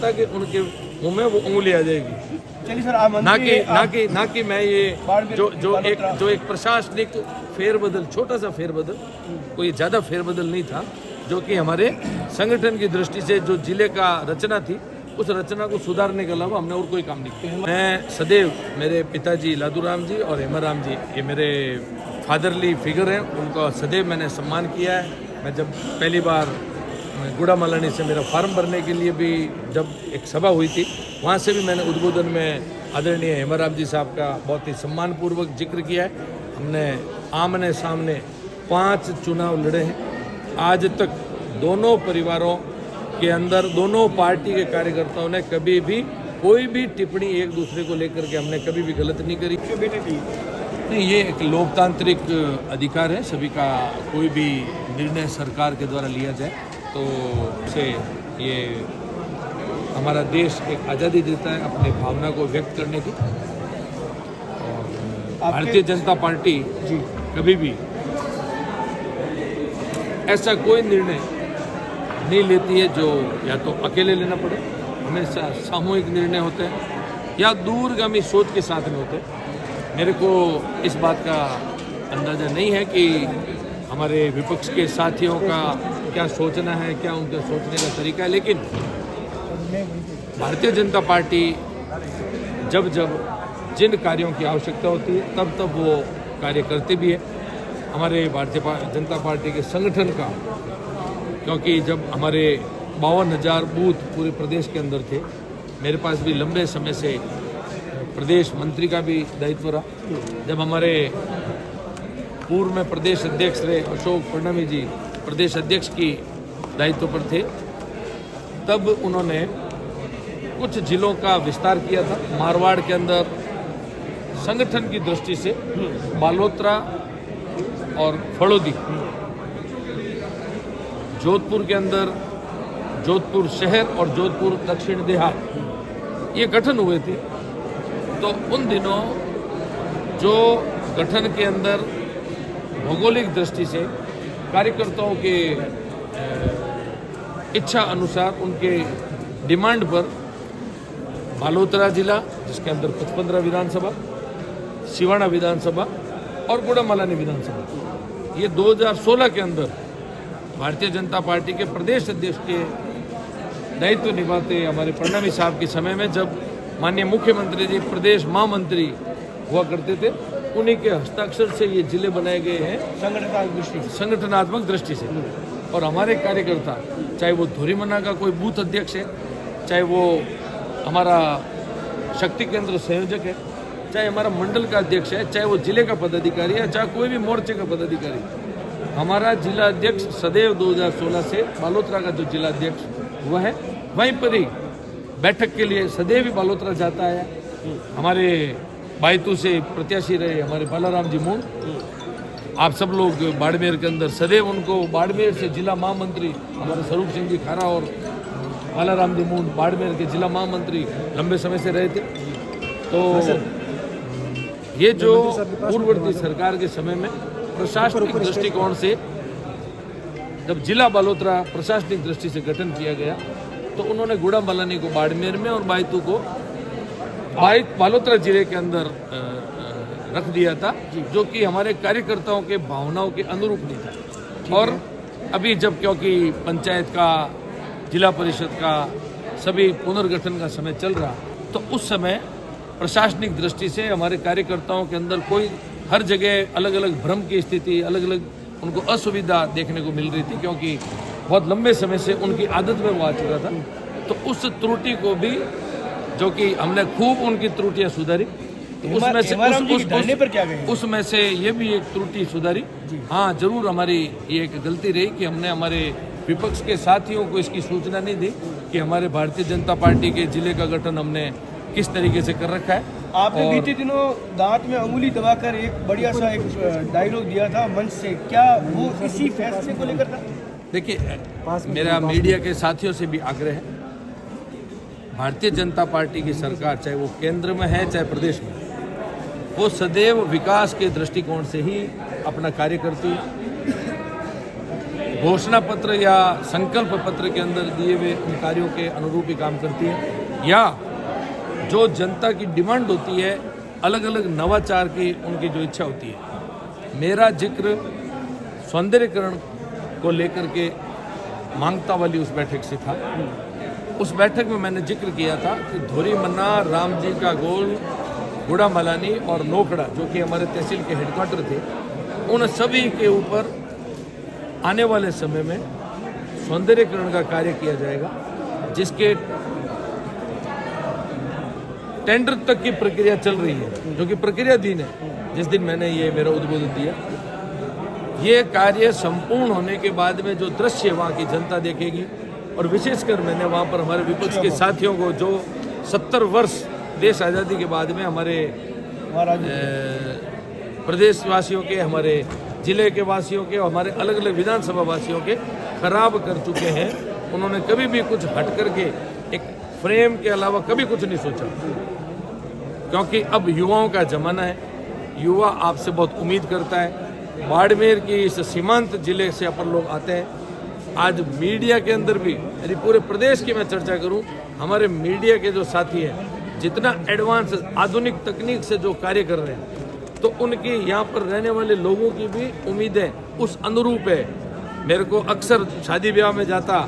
सकता कि उनके मुंह में वो उंगली आ जाएगी। चलिए सर, आप ना कि मैं ये जो एक प्रशासनिक फेरबदल, छोटा सा फेरबदल, कोई ज़्यादा फेरबदल नहीं था, जो कि हमारे संगठन की दृष्टि से जो जिले का रचना थी उस रचना को सुधारने के अलावा हमने और कोई काम नहीं किया। मैं सदैव मेरे पिताजी लादूराम जी और हेमाराम जी, ये मेरे फादरली फिगर हैं, उनका सदैव मैंने सम्मान किया है। मैं जब पहली बार गुड़ा मलानी से मेरा फार्म भरने के लिए भी जब एक सभा हुई थी, वहाँ से भी मैंने उद्बोधन में आदरणीय हेमाराम जी साहब का बहुत ही सम्मानपूर्वक जिक्र किया है। हमने आमने सामने 5 चुनाव लड़े हैं। आज तक दोनों परिवारों के अंदर, दोनों पार्टी के कार्यकर्ताओं ने कभी भी कोई भी टिप्पणी एक दूसरे को लेकर के हमने कभी भी गलत नहीं करी। नहीं, ये एक लोकतांत्रिक अधिकार है सभी का, कोई भी निर्णय सरकार के द्वारा लिया जाए तो से ये हमारा देश एक आज़ादी देता है अपनी भावना को व्यक्त करने की। और भारतीय जनता पार्टी कभी भी ऐसा कोई निर्णय नहीं लेती है जो या तो अकेले लेना पड़े, हमेशा सामूहिक निर्णय होते हैं या दूरगामी सोच के साथ में होते हैं। मेरे को इस बात का अंदाज़ा नहीं है कि हमारे विपक्ष के साथियों का क्या सोचना है, क्या उनका सोचने का तरीका है, लेकिन भारतीय जनता पार्टी जब जब जिन कार्यों की आवश्यकता होती है तब तब वो कार्य करती भी है। हमारे भारतीय जनता पार्टी के संगठन का, क्योंकि जब हमारे 52,000 बूथ पूरे प्रदेश के अंदर थे, मेरे पास भी लंबे समय से प्रदेश मंत्री का भी दायित्व रहा। जब हमारे पूर्व में प्रदेश अध्यक्ष रहे अशोक फडणवीस जी प्रदेश अध्यक्ष की दायित्व पर थे, तब उन्होंने कुछ जिलों का विस्तार किया था। मारवाड़ के अंदर संगठन की दृष्टि से बालोतरा और फड़ौदी, जोधपुर के अंदर जोधपुर शहर और जोधपुर दक्षिण देहात, ये गठन हुए थे। तो उन दिनों जो गठन के अंदर भौगोलिक दृष्टि से कार्यकर्ताओं के इच्छा अनुसार, उनके डिमांड पर बालोतरा जिला, जिसके अंदर 55 विधानसभा, सिवाना विधानसभा और गुड़ा मलानी विधानसभा, ये 2016 के अंदर भारतीय जनता पार्टी के प्रदेश अध्यक्ष के दायित्व निभाते हमारे फडणवीस साहब के समय में, जब माननीय मुख्यमंत्री जी प्रदेश महामंत्री हुआ करते थे, उन्हीं के हस्ताक्षर से ये जिले बनाए गए हैं संगठनात्मक दृष्टि से। और हमारे कार्यकर्ता, चाहे वो धुरीमना का कोई बूथ अध्यक्ष है, चाहे वो हमारा शक्ति केंद्र संयोजक है, चाहे हमारा मंडल का अध्यक्ष है, चाहे वो जिले का पदाधिकारी है, चाहे कोई भी मोर्चे का पदाधिकारी, हमारा जिला अध्यक्ष सदैव 2016 से बालोतरा का जो जिला अध्यक्ष हुआ है, वहीं पर ही बैठक के लिए सदैव ही बालोतरा जाता है। हमारे बायतू से प्रत्याशी रहे हमारे बालाराम जी मूंड, आप सब लोग बाड़मेर के अंदर सदैव उनको, बाड़मेर से जिला महामंत्री हमारे स्वरूप सिंह जी खारा और बालाराम जी मूंड बाड़मेर के जिला महामंत्री लंबे समय से रहे थे। तो ये जो पूर्ववर्ती सरकार के समय में प्रशासनिक दृष्टिकोण से जब जिला बालोतरा प्रशासनिक दृष्टि से गठन किया गया, तो उन्होंने गुड़ा मलानी को बाड़मेर में और बायतू को बालोतरा जिले के अंदर रख दिया था, जो कि हमारे कार्यकर्ताओं के भावनाओं के अनुरूप नहीं था। और अभी जब क्योंकि पंचायत का, जिला परिषद का, सभी पुनर्गठन का समय चल रहा, तो उस समय प्रशासनिक दृष्टि से हमारे कार्यकर्ताओं के अंदर कोई, हर जगह अलग अलग भ्रम की स्थिति, अलग अलग उनको असुविधा देखने को मिल रही थी, क्योंकि बहुत लंबे समय से उनकी आदत में वो आ चुका था। तो उस त्रुटि को भी, जो कि हमने खूब उनकी त्रुटियां सुधारी, तो उसमें से ये भी एक त्रुटि सुधारी। हाँ, जरूर हमारी ये एक गलती रही कि हमने हमारे विपक्ष के साथियों को इसकी सूचना नहीं दी कि हमारे भारतीय जनता पार्टी के जिले का गठन हमने किस तरीके से कर रखा है। आपने बीते दिनों दांत में अंगुली दबाकर एक बढ़िया सा एक डायलॉग दिया था मंच से, क्या वो इसी फैसले को लेकर था? देखिए, मेरा मीडिया के साथियों से भी आग्रह है, भारतीय जनता पार्टी की सरकार, चाहे वो केंद्र में है चाहे प्रदेश में, वो सदैव विकास के दृष्टिकोण से ही अपना कार्य करती है। घोषणा पत्र या संकल्प पत्र के अंदर दिए हुए उन कार्यों के अनुरूप ही काम करती है, या जो जनता की डिमांड होती है, अलग अलग नवाचार की उनकी जो इच्छा होती है। मेरा जिक्र सौंदर्यीकरण को लेकर के मांगता वाली उस बैठक से था। उस बैठक में मैंने जिक्र किया था कि धोरी मन्ना, राम जी का गोल, गुड़ा मलानी और नोकड़ा, जो कि हमारे तहसील के हेडक्वार्टर थे, उन सभी के ऊपर आने वाले समय में सौंदर्यीकरण का कार्य किया जाएगा, जिसके टेंडर तक की प्रक्रिया चल रही है, जो कि प्रक्रियाधीन है। जिस दिन मैंने ये मेरा उद्बोधन दिया, ये कार्य संपूर्ण होने के बाद में जो दृश्य वहाँ की जनता देखेगी, और विशेषकर मैंने वहाँ पर हमारे विपक्ष के साथियों को, जो 70 वर्ष देश आज़ादी के बाद में हमारे प्रदेशवासियों के, हमारे जिले के वासियों के, हमारे अलग अलग विधानसभा वासियों के खराब कर चुके हैं, उन्होंने कभी भी कुछ हट करके एक फ्रेम के अलावा कभी कुछ नहीं सोचा। क्योंकि अब युवाओं का ज़माना है, युवा आपसे बहुत उम्मीद करता है। बाड़मेर की इस सीमांत जिले से अपन लोग आते हैं। आज मीडिया के अंदर भी, यदि पूरे प्रदेश की मैं चर्चा करूं, हमारे मीडिया के जो साथी हैं, जितना एडवांस आधुनिक तकनीक से जो कार्य कर रहे हैं, तो उनकी यहाँ पर रहने वाले लोगों की भी उम्मीदें उस अनुरूप है। मेरे को अक्सर शादी ब्याह में जाता,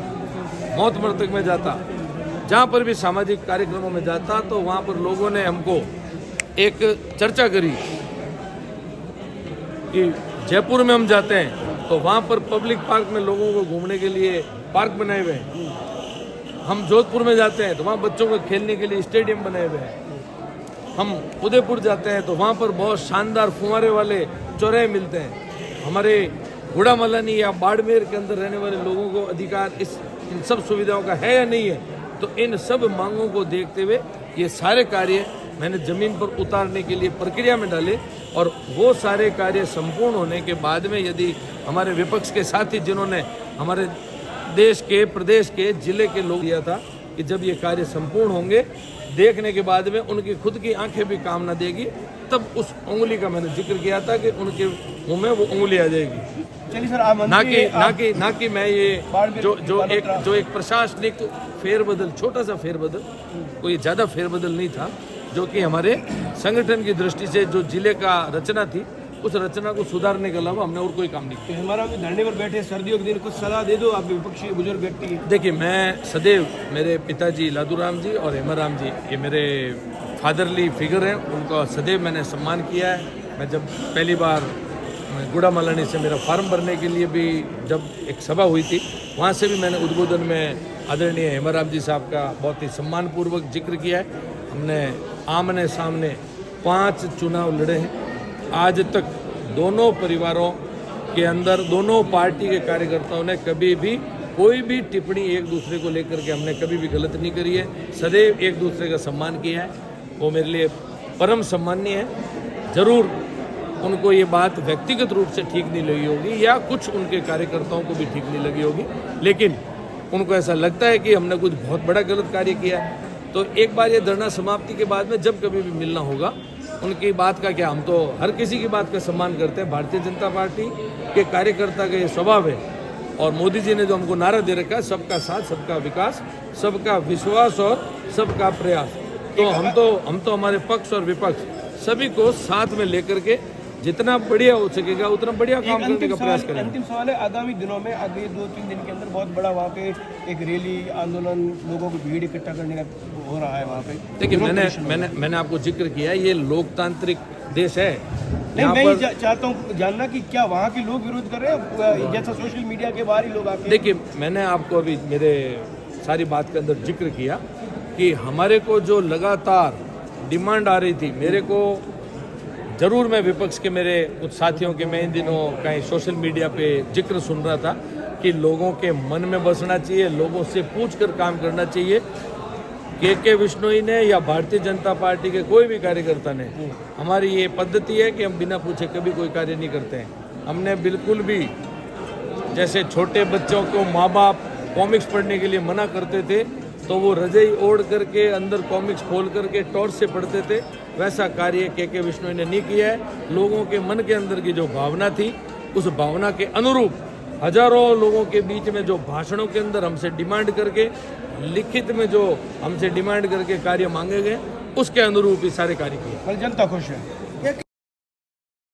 मौत मृतक में जाता, जहाँ पर भी सामाजिक कार्यक्रमों में जाता, तो वहाँ पर लोगों ने हमको एक चर्चा करी कि जयपुर में हम जाते हैं तो वहाँ पर पब्लिक पार्क में लोगों को घूमने के लिए पार्क बनाए हुए हैं। हम जोधपुर में जाते हैं तो वहाँ बच्चों को खेलने के लिए स्टेडियम बनाए हुए हैं। हम उदयपुर जाते हैं तो वहाँ पर बहुत शानदार फुहारे वाले चौराहे मिलते हैं। हमारे गुड़ा मलानी या बाड़मेर के अंदर रहने वाले लोगों को अधिकार इन सब सुविधाओं का है या नहीं है, तो इन सब मांगों को देखते हुए ये सारे कार्य मैंने ज़मीन पर उतारने के लिए प्रक्रिया में डाले, और वो सारे कार्य संपूर्ण होने के बाद में यदि हमारे विपक्ष के साथी, जिन्होंने हमारे देश के, प्रदेश के, जिले के लोग दिया था कि जब ये कार्य संपूर्ण होंगे, देखने के बाद में उनकी खुद की आंखें भी काम ना देगी, तब उस उंगली का मैंने जिक्र किया था कि उनके मुंह में वो उंगली आ जाएगी। चलिए सर, आप ना कि मैं ये जो एक प्रशासनिक फेरबदल, छोटा सा फेरबदल, कोई ज़्यादा फेरबदल नहीं था, जो कि हमारे संगठन की दृष्टि से जो जिले का रचना थी, उस रचना को सुधारने के अलावा हमने और कोई काम नहीं किया। हमारा धरने पर बैठे सर्दियों के दिन कुछ सलाह दे दो, आप विपक्षी बुजुर्ग व्यक्ति। देखिए, मैं सदैव, मेरे पिताजी लादूराम जी और हेमाराम जी, ये मेरे फादरली फिगर हैं, उनका सदैव मैंने सम्मान किया है। मैं जब पहली बार गुड़ा मलानी से मेरा फार्म भरने के लिए भी जब एक सभा हुई थी, वहाँ से भी मैंने उद्बोधन में आदरणीय हेमाराम जी साहब का बहुत ही सम्मानपूर्वक जिक्र किया है। हमने आमने सामने 5 चुनाव लड़े हैं। आज तक दोनों परिवारों के अंदर, दोनों पार्टी के कार्यकर्ताओं ने कभी भी कोई भी टिप्पणी एक दूसरे को लेकर के हमने कभी भी गलत नहीं करी है। सदैव एक दूसरे का सम्मान किया है, वो मेरे लिए परम सम्माननीय है। जरूर उनको ये बात व्यक्तिगत रूप से ठीक नहीं लगी होगी, या कुछ उनके कार्यकर्ताओं को भी ठीक नहीं लगी होगी, लेकिन उनको ऐसा लगता है कि हमने कुछ बहुत बड़ा गलत कार्य किया है। तो एक बार ये धरना समाप्ति के बाद में जब कभी भी मिलना होगा, उनकी बात का क्या, हम तो हर किसी की बात का सम्मान करते हैं। भारतीय जनता पार्टी के कार्यकर्ता का ये स्वभाव है, और मोदी जी ने जो हमको नारा दे रखा है, सबका साथ, सबका विकास, सबका विश्वास और सबका प्रयास, तो हम तो हमारे पक्ष और विपक्ष सभी को साथ में लेकर के जितना बढ़िया हो सकेगा उतना बढ़िया काम करने का प्रयास करेंगे। अंतिम सवाल है, आगामी दिनों में, अगले 2-3 दिन के अंदर बहुत बड़ा वहाँ पे एक रैली, आंदोलन, लोगों को भीड़ इकट्ठा करने का हो रहा है वहाँ पे। देखिए, मैंने आपको जिक्र किया, ये लोकतांत्रिक देश है। नहीं, मैं चाहता हूँ जानना कि क्या वहाँ के लोग विरोध कर रहे हैं, जैसा सोशल मीडिया के बाहर ही लोग आके। देखिए, मैंने आपको अभी मेरे सारी बात के अंदर जिक्र किया कि हमारे को जो लगातार डिमांड आ रही थी, मेरे को जरूर, मैं विपक्ष के मेरे कुछ साथियों के मैं इन दिनों कहीं सोशल मीडिया पे जिक्र सुन रहा था कि लोगों के मन में बसना चाहिए, लोगों से पूछकर काम करना चाहिए। के विश्नोई ने या भारतीय जनता पार्टी के कोई भी कार्यकर्ता ने, हमारी ये पद्धति है कि हम बिना पूछे कभी कोई कार्य नहीं करते हैं। हमने बिल्कुल भी, जैसे छोटे बच्चों को माँ बाप कॉमिक्स पढ़ने के लिए मना करते थे, तो वो रजाई ओढ़ करके अंदर कॉमिक्स खोल करके टॉर्च से पढ़ते थे, वैसा कार्य के विश्नोई ने नहीं किया है। लोगों के मन के अंदर की जो भावना थी, उस भावना के अनुरूप हजारों लोगों के बीच में जो भाषणों के अंदर हमसे डिमांड करके, लिखित में जो हमसे डिमांड करके कार्य मांगे गए, उसके अनुरूप ही सारे कार्य किए। कल जनता खुश है।